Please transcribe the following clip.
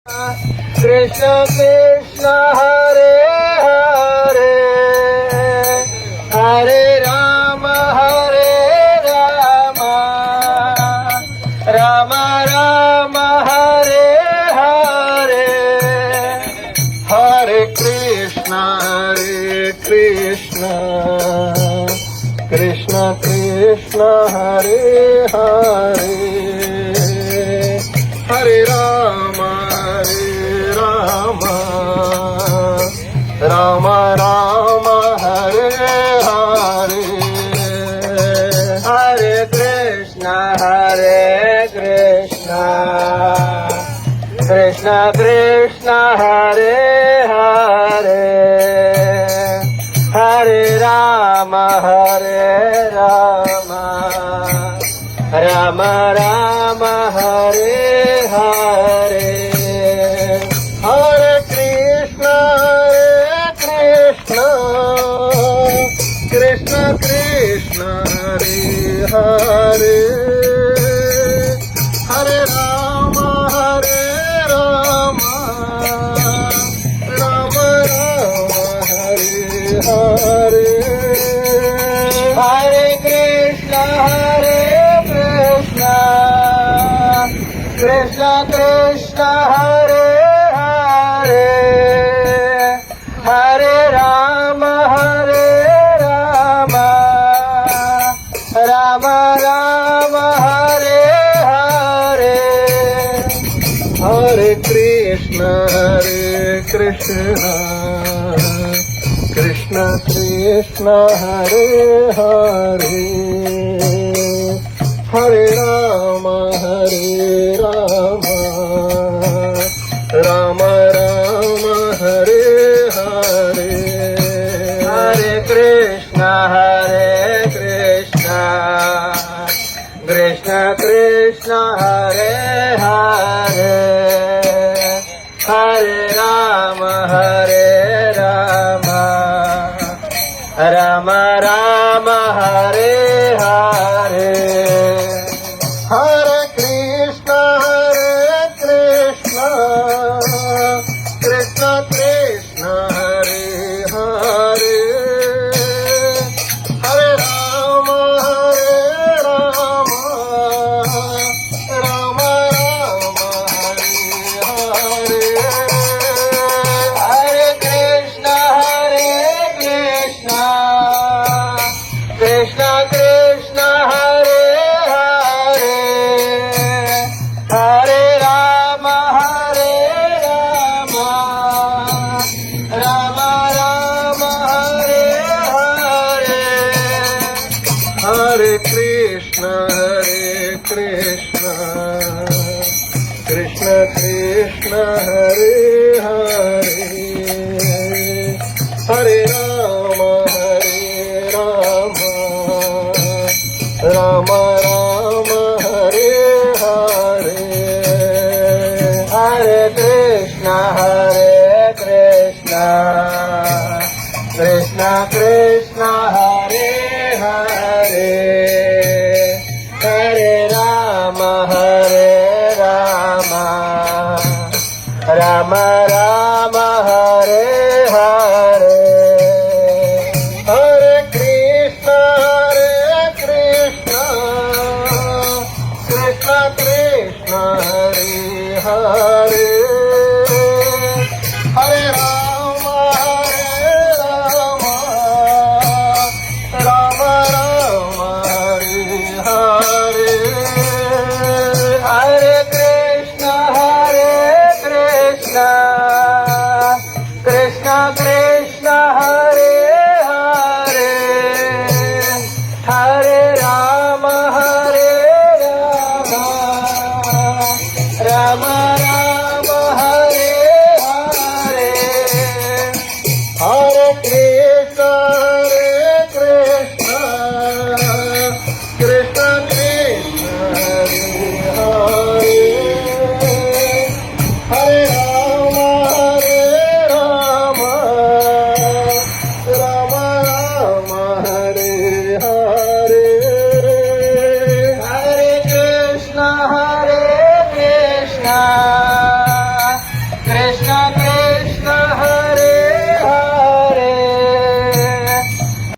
Krishna Krishna Hare Hare Hare Ram Ram Ram Hare Hare Hare Krishna Krishna Krishna Hare Hare Hare Ram Ram Ram Hare Hare Hare Krishna Krishna Krishna Hare Hare Hare Ram Ram Ram Hare Hare Hare Krishna Krishna Krishna Hare Hare Hare Ram Ram Ram Hare Hare Hare Krishna Krishna Krishna Hare Hare Hare Ram Ram Ram Hare Hare Hare Krishna Krishna Krishna Hare Hare Hare Ram Ram Ram Hare Hare Hare Krishna Krishna Krishna Hare Hare Hare Ram Ram Ram Hare Hare Hare Krishna Krishna Krishna Hare Hare Hare Ram Ram Ram Hare Hare Hare Krishna Krishna Krishna Hare Hare Hare Ram Ram Ram Hare Hare Hare Krishna Krishna Krishna Hare Hare Hare Ram Ram Ram Hare Hare Hare Krishna Krishna Krishna Hare Hare Hare Ram Ram Ram